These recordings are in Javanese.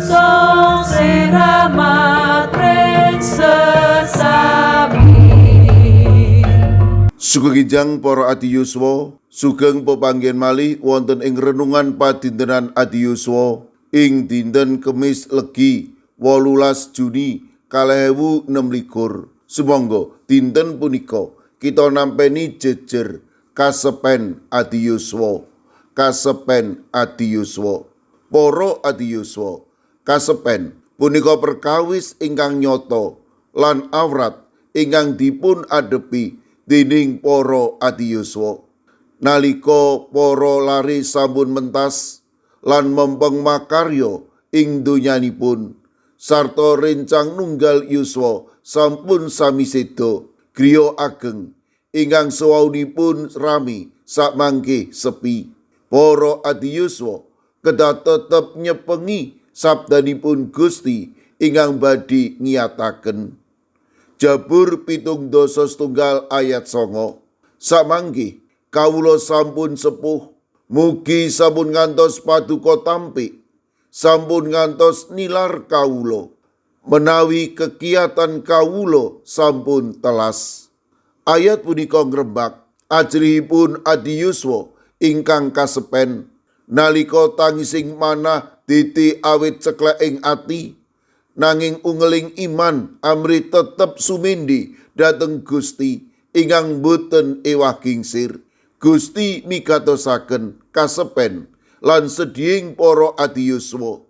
song sing rahmat ring sesami. Sugeng para adi yuswa, sugeng pepanggihan malih wonten ing renungan padintenan adi yuswa ing dinten Kemis Legi 18 Juni 2026. Sumangga dinten punika kita nampeni jejer kasepen adi yuswa. Kasepen adi yuswa. Para adi yuswa, kasepen punika perkawis ingkang nyata lan awrat ingkang dipun adepi dening para adi yuswa. Nalika para lare sampun mentas lan mempeng makarya ing donyanipun sarta rencang nunggal yuswa sampun sami seda griya ageng ingkang suwunipun rami sakmangke sepi. Para adi yuswa kedah tetep nyepengi sabdanipun Gusti ingkang badhe ngiyataken. Jabur 17 ayat 9. Samangke kawula sampun sepuh, mugi sampun ngantos paduka tampik, sampun ngantos nilar kawula, menawi kegiatan kawula sampun telas. Ayat punika ngrembak ajrihipun adi yuswa ingkang kasepen nalika tangising manah dite awit ceklek ing ati, nanging ungeling iman amri tetep sumindi dhateng Gusti ingkang boten ewah gingsir. Gusti migatosaken kasepen lan sedhing para adi yuswa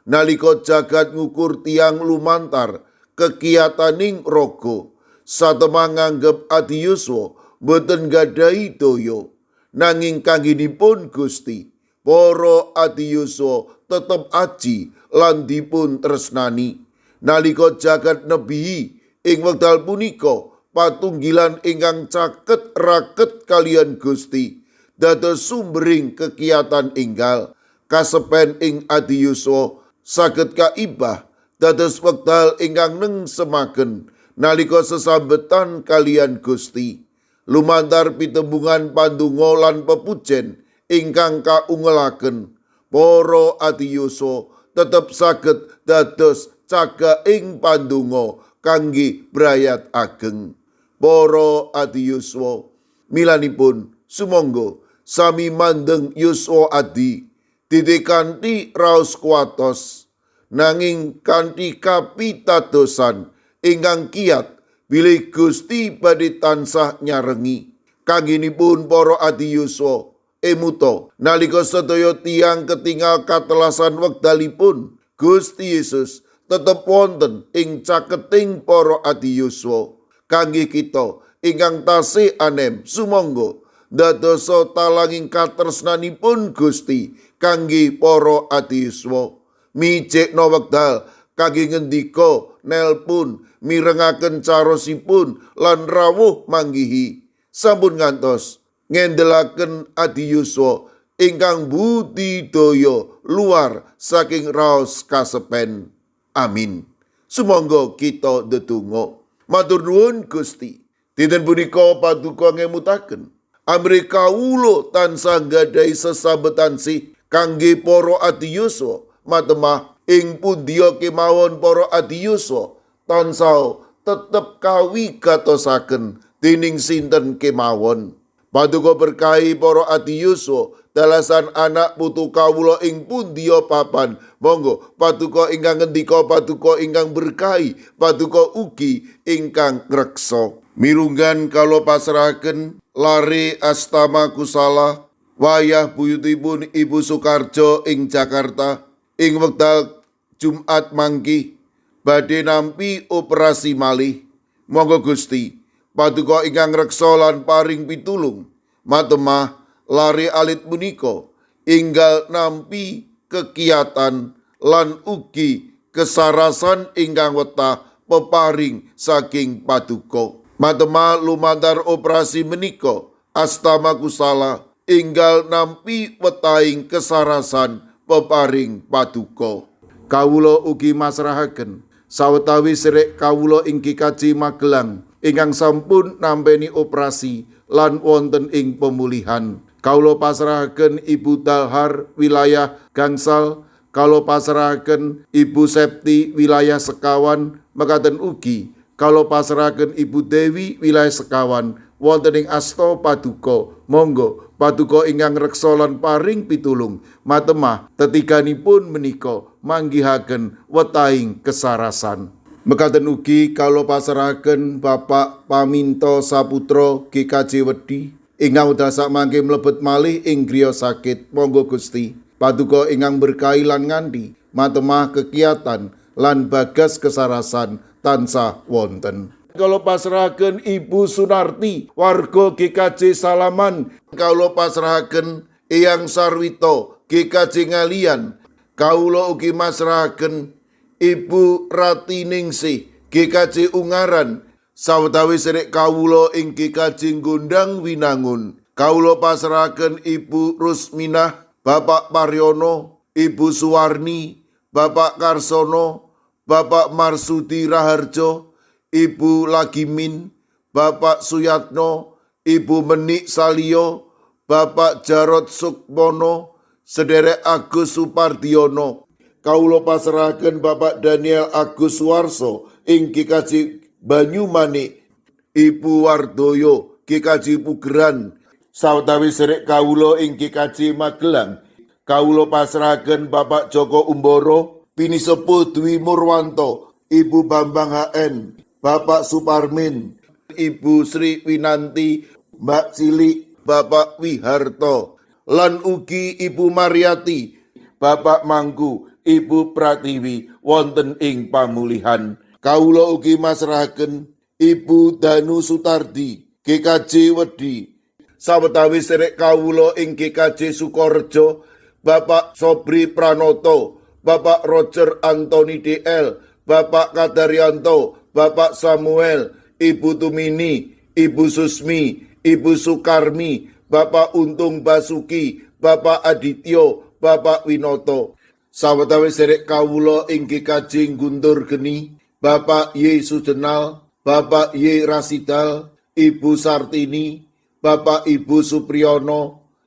nalika jagat ngukur tiang lumantar kekiyataning raga satemah nganggep adi yuswa boten gadhahi daya, nanging kanggenipun Gusti para adi yuswa tetep aji lan dipun tresnani. Nalika jagat nebihi ing wekdal punika patunggilan ingkang caket raket kalian Gusti dados sumbering kekiyatan enggal. Kasepen ing adi yuswa saged kaibah dados wekdal ingkang nengsemaken nalika sesambetan kalian Gusti lumantar pitembungan pandonga lan pepujen ingkang kaungelaken. Para adi yuswa tetep saged dados cagaing pandonga kangge brayat ageng. Para adi yuswa, milanipun sumangga sami mandeng yuswa adi dite kanthi raos kuwatos, nanging kanthi kapitadosan ingkang kiyat bilih Gusti badhe tansah nyarengi. Kanggenipun para adi yuswa emuta nalika sedaya tiyang ketingal katelasan wekdalipun Gusti Yesus tetep wonten ing caketing para adi yuswa. Kangge kita ingkang tasih anem sumangga dadosa talanging katresnanipun Gusti kangge para adi yuswa. Mijikna wekdal kangge ngendika nelpun mirengaken carosipun lan rawuh manggihi sampun ngantos ngendelaken adi yuswa ingkang budidaya luar saking raos kasepen. Amin. Sumangga kita ndedonga. Matur nuwun Gusti, dinten punika paduka ngemutaken amri kawula tansah gadhahi sesambetan kangge para adi yuswa matemah ing pundhiya kemawon para adi yuswa tansah tetep kawigatosaken dening sinten kemawon. Paduka berkahi para adi yuswa dalasan anak putu kawula ing pundhiya papan. Monggo paduka ingkang ngendika, paduka ingkang berkahi, paduka ugi ingkang ngreksa. Mirunggan kala pasrahaken lare Astama Kusala wayah buyutipun Ibu Soekarjo ing Jakarta ing wekdal Jumat mangki badhe nampi operasi malih. Monggo Gusti paduka ingkang ngreksa lan paring pitulung matemah lare alit punika inggal nampi kekiyatan lan ugi kesarasan ingkang wetah peparing saking paduka. Matemah lumantar operasi menika Astama Kusala inggal nampi wetahing kesarasan peparing paduka. Kawula ugi masrahaken sawetawi sirek kawula ing GKJ Magelang ingkang sampun nampeni operasi lan wonten ing pemulihan. Kawula pasrahaken Ibu Dalhar wilayah gangsal kalau pasrahaken Ibu Septi wilayah Sekawan mekaten ugi kalau pasrahaken Ibu Dewi wilayah Sekawan wonten ing asta paduka. Monggo paduka ingkang reksa lan paring pitulung matemah tetiganipun menika manggihaken wetahing kesarasan. Mekaten ugi kalau pasrahaken Bapak Paminto Saputra GKJ Wedi ingkang dasak mangke mlebet malih ing griya sakit. Monggo Gusti paduka ingkang berkahi lan nganti matemah kekiatan lan bagas kesarasan tansah wonten. Kalau pasrahaken Ibu Sunarti warga GKJ Salaman, kalau pasrahaken Eyang Sarwito GKJ Ngalian, kawula ugi masrahaken Ibu Ratiningsih GKJ Ungaran, sawetawis sedherek kawula ing GKJ Gondang Winangun. Kawula pasrahaken Ibu Rusminah, Bapak Paryono, Ibu Suwarni, Bapak Karsono, Bapak Marsudi Raharjo, Ibu Lagimin, Bapak Suyatno, Ibu Menik Salio, Bapak Jarod Sukmono, sedherek Agus Supardiono. Kawula pasrahaken Bapak Daniel Agus Warso ing GKJ Banyumanik, Ibu Wardoyo GKJ Pugeran, sawetawis sedherek kawula ing GKJ Magelang. Kawula pasrahaken Bapak Joko Umboro, Pinisepuh Dwi Murwanto, Ibu Bambang HN, Bapak Suparmin, Ibu Sri Winanti, Mbak Cilik, Bapak Wiharto, lan ugi Ibu Mariati, Bapak Mangku, Ibu Pratiwi wonten ing pamulihan. Kawula ugi masrahaken Ibu Danu Sutardi GKJ Wedi, sawetawis sedherek kawula ing GKJ Sukorejo, Bapak Sobri Pranoto, Bapak Roger Antoni DL, Bapak Kadaryanto, Bapak Samuel, Ibu Tumini, Ibu Susmi, Ibu Sukarmi, Bapak Untung Basuki, Bapak Adityo, Bapak Winoto. Sawetawis sedherek kawula ing GKJ Guntur Geni, Bapak Y Sudenal, Bapak Y Rasidal, Ibu Sartini, Bapak Ibu Supriyono,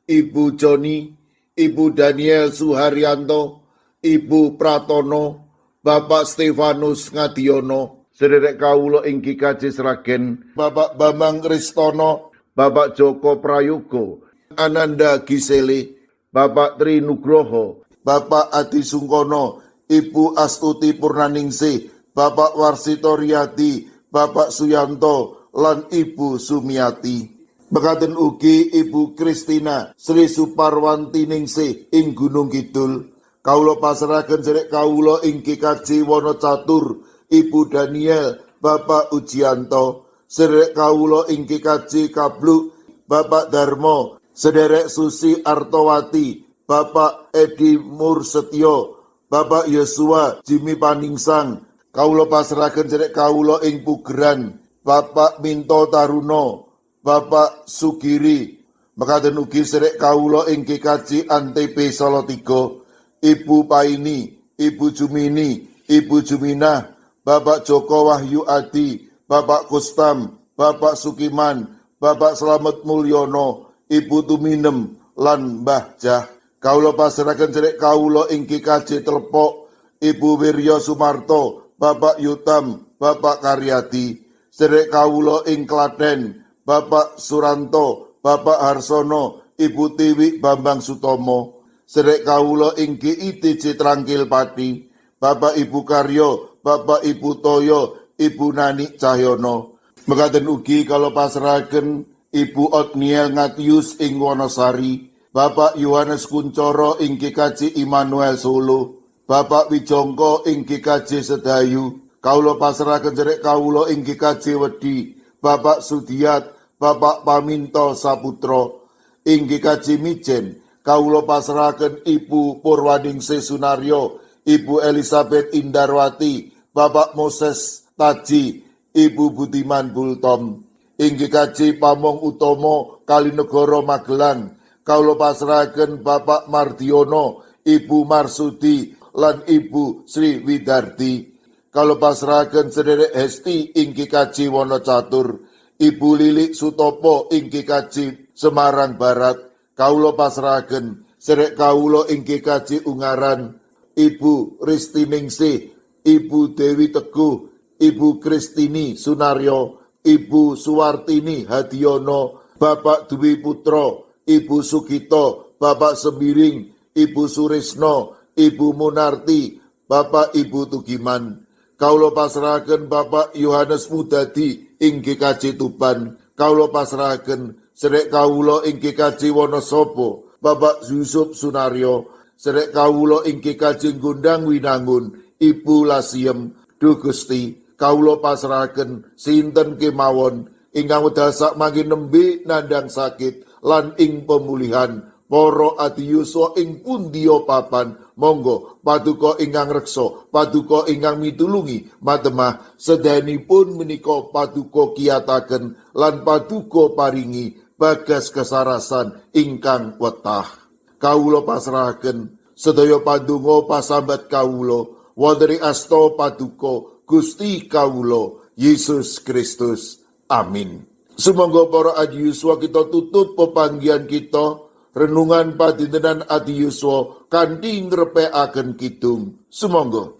Ibu Joni, Ibu Daniel Suharyanto, Ibu Pratono, Bapak Stefanus Ngadiono, sedherek kawula ing GKJ Sragen, Bapak Bambang Kristono, Bapak Joko Prayogo, Ananda Gisele, Bapak Tri Nugroho, Bapak Adi Sungkono, Ibu Astuti Purnaningsih, Bapak Warsito Riyadi, Bapak Suyanto, lan Ibu Sumiati. Mekaten ugi Ibu Kristina Sri Suparwanti Ningsih ing Gunung Kidul. Kawula pasrahaken sedherek kawula ing GKJ Wonocatur, Ibu Daniel, Bapak Ujianto, sedherek kawula ing GKJ Kabluk, Bapak Darmo, sedherek Susi Artowati, Bapak Edi Mursetyo, Bapak Yosua Jimmy Paningsang. Kawula pasrahaken sedherek kawula ing Pugeran, Bapak Minto Taruno, Bapak Sugiri. Mekaten ugi sedherek kawula ing GKJ Antp Salatiga, Ibu Paini, Ibu Jumini, Ibu Juminah, Bapak Joko Wahyu Adi, Bapak Kustam, Bapak Sukiman, Bapak Slamet Mulyono, Ibu Tuminem, lan Mbah Jah. Kawula pasrahaken sedherek kawula ing GKJ Telepok, Ibu Wiryo Sumarto, Bapak Yutam, Bapak Karyadi. Sedherek kawula ing Klaten, Bapak Suranto, Bapak Harsono, Ibu Tiwi Bambang Sutomo. Sedherek kawula ing GITJ Trangkil Pati, Bapak Ibu Karyo, Bapak Ibu Toyo, Ibu Nani Cahyono. Mekaten ugi kalau pasrahaken Ibu Otniel Ngatius ing Wonosari, Bapak Yohanes Kuncoro ing GKJ Immanuel Solo, Bapak Wijongko ing GKJ Sedayu. Kawula pasrahaken sedherek kawula ing GKJ Wedi, Bapak Sudiat, Bapak Paminto Saputro. Ing GKJ Mijen kawula pasrahaken Ibu Purwaningsih Sunaryo, Ibu Elizabeth Indarwati, Bapak Moses Taji, Ibu Budiman Bultom. Ing GKJ Pamong Utomo Kalinegoro Magelang kawula pasrahaken Bapak Mardiono, Ibu Marsudi, lan Ibu Sri Widarti. Kawula pasrahaken sedherek Hesti ing GKJ Wonocatur, Ibu Lilik Sutopo ing GKJ Semarang Barat. Kawula pasrahaken sedherek kawula ing GKJ Ungaran, Ibu Ristiningsih, Ibu Dewi Teguh, Ibu Kristini Sunaryo, Ibu Suwartini Hadiono, Bapak Dwi Putro, Ibu Sugito, Bapak Sembiring, Ibu Surisno, Ibu Munarti, Bapak Ibu Tugiman. Kaulo pasrahaken Bapak Yohanes Mudadi ing GKJ Tuban. Kaulo pasrahaken sedherek kawula ing GKJ Wonosobo, Bapak Yusuf Sunaryo, sedherek kawula ing GKJ Gondang Winangun, Ibu Lasiem. Duh Gusti, kawula pasrahaken sinten kemawon ingkang wedal sak mangke nembe nandhang sakit lan ing pemulihan. Para adiyuswa ing pundiya papan, monggo paduka ingkang reksa, paduka ingkang mitulungi, matemah sedayanipun menika paduka kiyataken lan paduka paringi bagas kesarasan ingkang wetah. Kawula pasrahaken sedaya pandonga pasambat kawula wonten ing asta paduka Gusti kawula Yesus Kristus. Amin. Sumangga para adiyuswa kita tutup pepanggihan kita renungan padintenan adiyuswa kanthi ngrepekaken kidung. Sumangga.